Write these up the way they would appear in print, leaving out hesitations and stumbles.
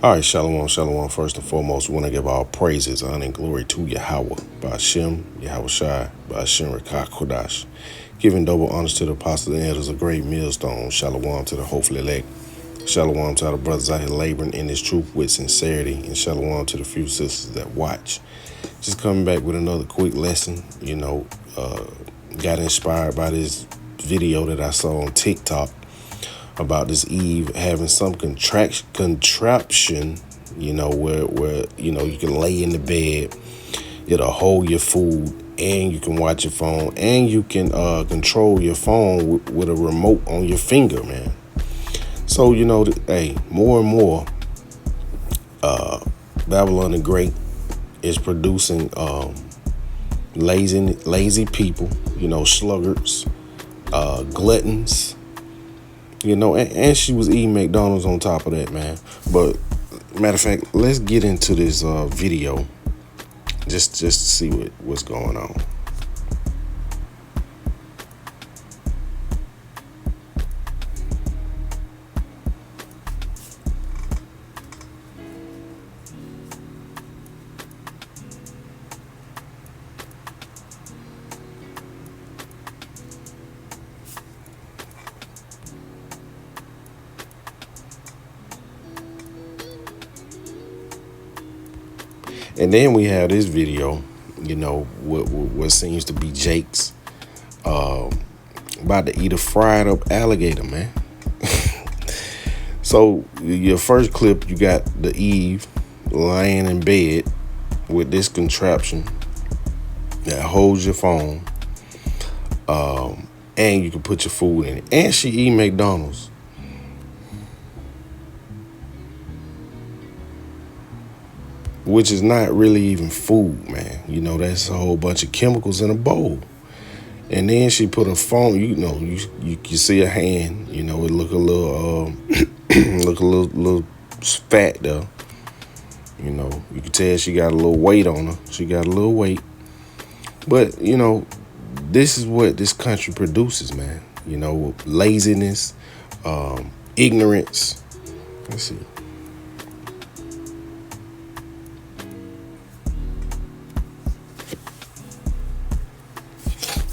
All right, shalom, shalom. First and foremost, we want to give all praises, honor, and glory to Yahweh, Ba'ashem, Yahweh Shai, Ba'ashem Rekah Kodash. Giving double honors to the apostles and elders, a great millstone. Shalom to the hopeful elect. Shalom to all the brothers out here laboring in this truth with sincerity. And shalom to the few sisters that watch. Just coming back with another quick lesson. Got inspired by this video that I saw on TikTok about this Eve having some contraption, where you can lay in the bed, it'll hold your food, and you can watch your phone, and you can control your phone with a remote on your finger, man. So, more and more, Babylon the Great is producing lazy people, sluggards, gluttons, and she was eating McDonald's on top of that, man. But matter of fact, let's get into this video just to see what's going on. And then we have this video, what seems to be Jake's about to eat a fried up alligator, man. So your first clip, you got the Eve laying in bed with this contraption that holds your phone, and you can put your food in it. And she eat McDonald's. Which is not really even food, man. That's a whole bunch of chemicals in a bowl. And then she put a phone, you can see a hand, it look a little, look a little fat though. You can tell she got a little weight on her. She got a little weight. But, this is what this country produces, man. Laziness, ignorance. Let's see.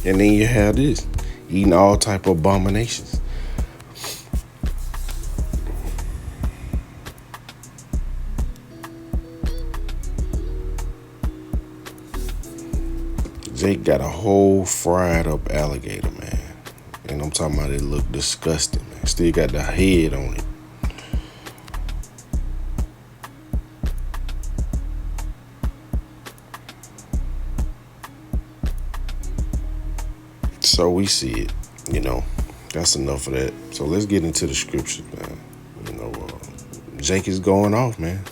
And then you have this, eating all type of abominations. Jake got a whole fried up alligator, man. And I'm talking about it look disgusting, man. Still got the head on it. So we see it, that's enough of that. So let's get into the scriptures, man. Jake is going off, man.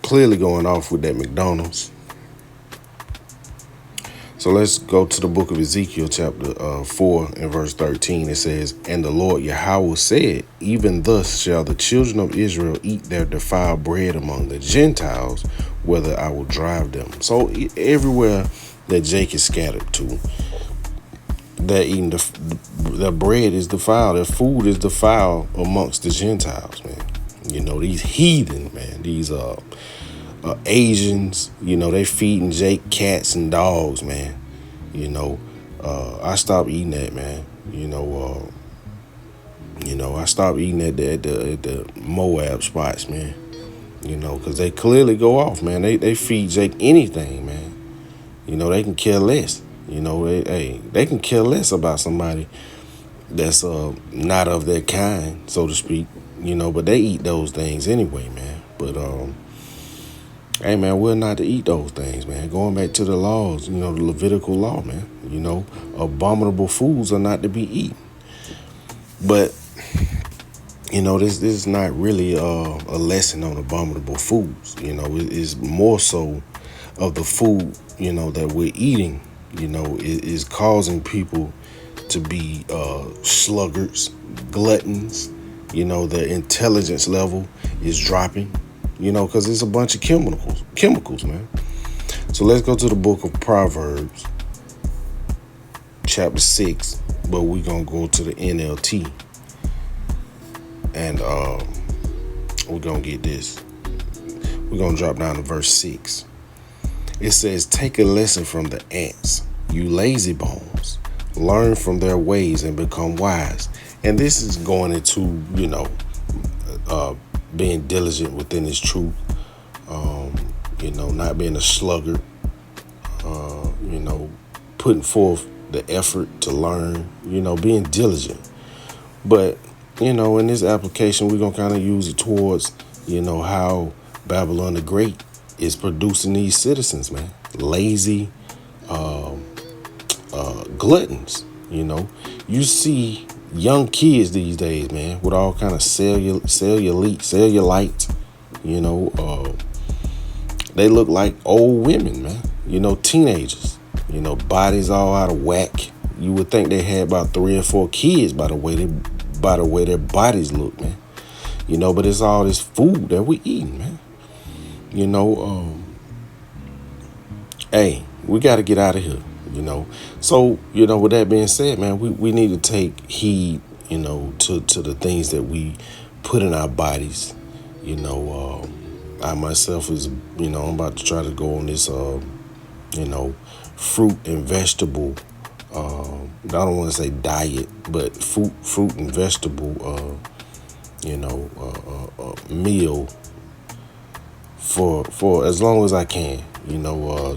Clearly going off with that McDonald's. So let's go to the book of Ezekiel, chapter 4 and verse 13. It says, "And the Lord Yahweh said, even thus shall the children of Israel eat their defiled bread among the Gentiles, whether I will drive them." So everywhere that Jake is scattered to, they're eating the bread is defiled, their food is defiled amongst the Gentiles, man. These heathen, man, these Asians, they feeding Jake cats and dogs, man. I stopped eating that, man. I stopped eating at the Moab spots, man. Because they clearly go off, man. They feed Jake anything, man. They can care less. They can care less about somebody that's not of their kind, so to speak. But they eat those things anyway, man. But hey, man, we're not to eat those things, man. Going back to the laws, the Levitical law, man. Abominable foods are not to be eaten. But this is not really a lesson on abominable foods. It's more so of the food, that we're eating, is causing people to be sluggards, gluttons. The intelligence level is dropping, because it's a bunch of chemicals, man. So let's go to the book of Proverbs, chapter 6, but we're going to go to the NLT. And we're going to get this. We're going to drop down to verse 6. It says, take a lesson from the ants, you lazy bones. Learn from their ways and become wise. And this is going into, being diligent within his truth. Not being a sluggard. Putting forth the effort to learn, being diligent. But, in this application, we're going to kind of use it towards, how Babylon the Great is producing these citizens, man. Lazy gluttons, You see young kids these days, man, with all kind of cellulite, they look like old women, man. Teenagers, bodies all out of whack. You would think they had about 3 or 4 kids by the way their bodies look, man. But it's all this food that we eating, man. Hey, we got to get out of here, So, with that being said, man, we need to take heed, to the things that we put in our bodies. I myself is, I'm about to try to go on this, fruit and vegetable, I don't want to say diet, but fruit and vegetable, meal for as long as I can,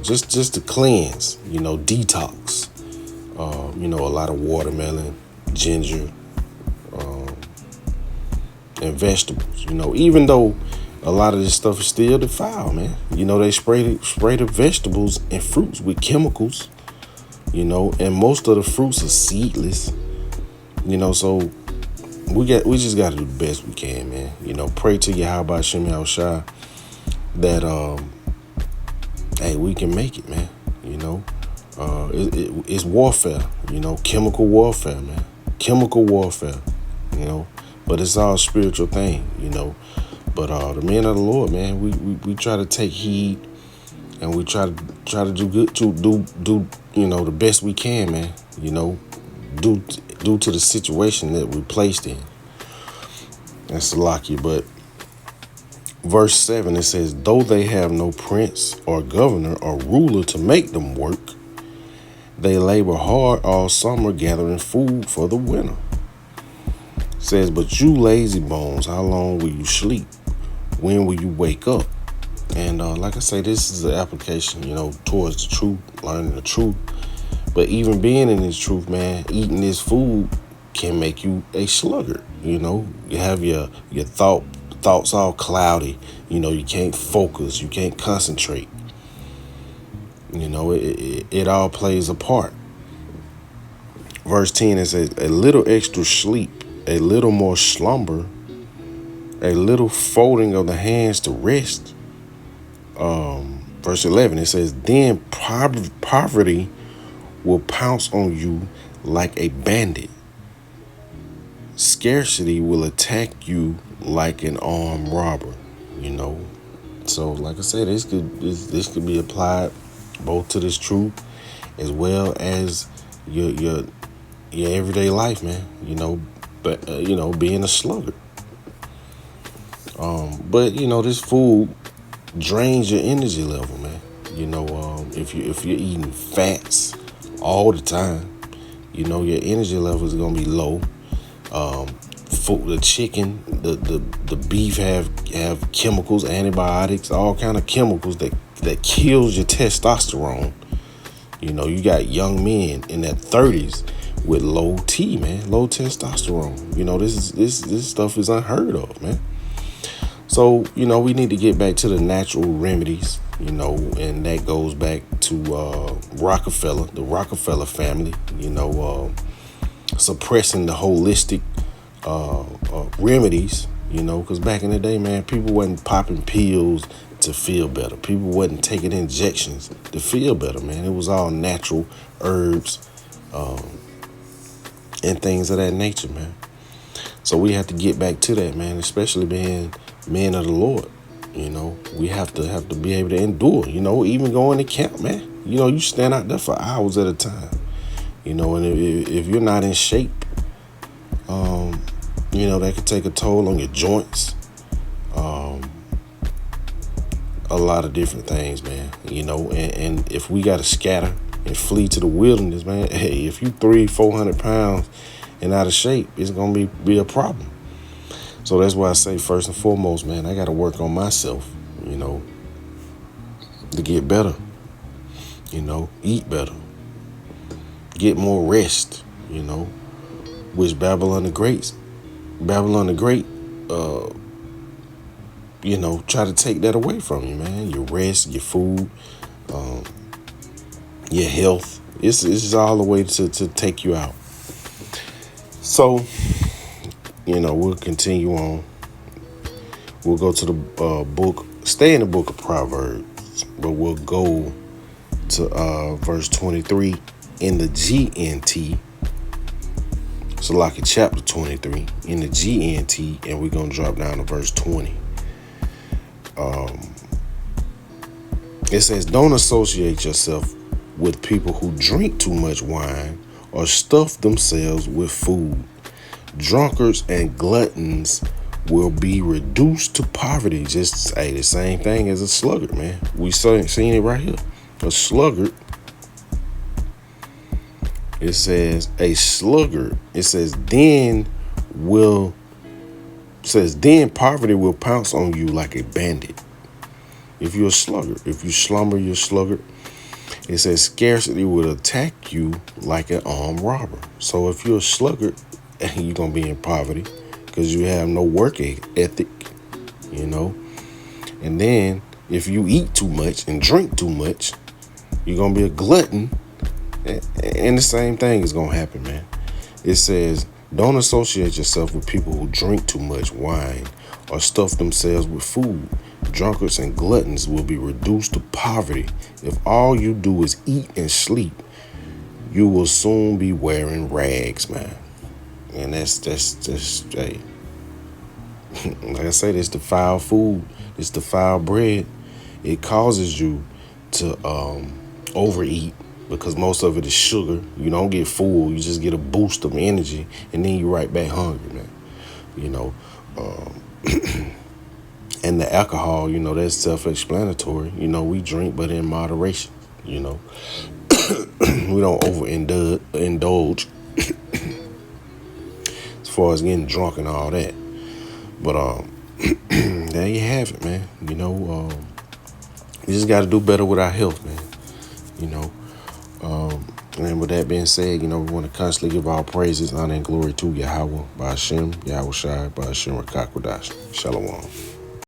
just to cleanse, detox, a lot of watermelon, ginger, and vegetables, even though a lot of this stuff is still defiled, man. They spray the vegetables and fruits with chemicals, and most of the fruits are seedless, so we just got to do the best we can, man. Pray to Yahweh Shem Yahushua that hey, we can make it, man. It's warfare, chemical warfare, man. Chemical warfare, but it's all a spiritual thing, But the men of the Lord, man, we try to take heed, and we try to do good, to do the best we can, man. Due to the situation that we're placed in. That's lucky. But verse 7, it says, though they have no prince or governor or ruler to make them work, they labor hard all summer gathering food for the winter. It says, but you lazy bones, how long will you sleep? When will you wake up? And like I say, this is an application, towards the truth, learning the truth. But even being in this truth, man, eating this food can make you a sluggard. You have your thoughts all cloudy. You can't focus. You can't concentrate. It all plays a part. Verse 10, it says, a little extra sleep, a little more slumber, a little folding of the hands to rest. Verse 11, it says, then poverty will pounce on you like a bandit. Scarcity will attack you like an armed robber. So like I said, this could be applied both to this truth as well as your everyday life, man. But being a sluggard. But this food drains your energy level, man. If you're eating fats all the time, your energy level is gonna be low. The chicken, the beef have chemicals, antibiotics, all kind of chemicals that kills your testosterone. You got young men in their 30s with low T, man, low testosterone. This stuff is unheard of, man. So, we need to get back to the natural remedies, and that goes back to the Rockefeller family, suppressing the holistic remedies, because back in the day, man, people wasn't popping pills to feel better. People wasn't taking injections to feel better, man. It was all natural herbs and things of that nature, man. So we have to get back to that, man, especially being men of the Lord. We have to be able to endure, even going to camp, man. You stand out there for hours at a time, and if you're not in shape, That could take a toll on your joints. A lot of different things, man. And if we got to scatter and flee to the wilderness, man, hey, if you 300-400 pounds and out of shape, it's going to be a problem. So that's why I say, first and foremost, man, I got to work on myself, to get better, eat better, get more rest, which Babylon the Great, try to take that away from you, man. Your rest, your food, your health. It's all the way to take you out. So, we'll continue on. We'll go to the book, stay in the book of Proverbs, but we'll go to verse 23 in the GNT. So like in chapter 23 in the GNT, and we're going to drop down to verse 20. It says, don't associate yourself with people who drink too much wine or stuff themselves with food. Drunkards and gluttons will be reduced to poverty. Just the same thing as a sluggard, man. We seen it right here. A sluggard. It says a sluggard. It says then poverty will pounce on you like a bandit. If you're a sluggard, if you slumber, you're a sluggard. It says scarcity will attack you like an armed robber. So if you're a sluggard, you're going to be in poverty because you have no work ethic, And then if you eat too much and drink too much, you're going to be a glutton. And the same thing is going to happen, man. It says, don't associate yourself with people who drink too much wine or stuff themselves with food. Drunkards and gluttons will be reduced to poverty. If all you do is eat and sleep, you will soon be wearing rags, man. And that's hey. Like I said, it's the foul food. It's the foul bread. It causes you to overeat because most of it is sugar. You don't get full. You just get a boost of energy, and then you're right back hungry, man. And the alcohol, that's self-explanatory. We drink, but in moderation. We don't overindulge as far as getting drunk and all that. But there you have it, man. We just got to do better with our health, man. And with that being said, we want to constantly give all praises, honor, and glory to Yahweh, Ba'ashem, Yahweh Shai, Ba'ashem Rakakwadash. Shalom.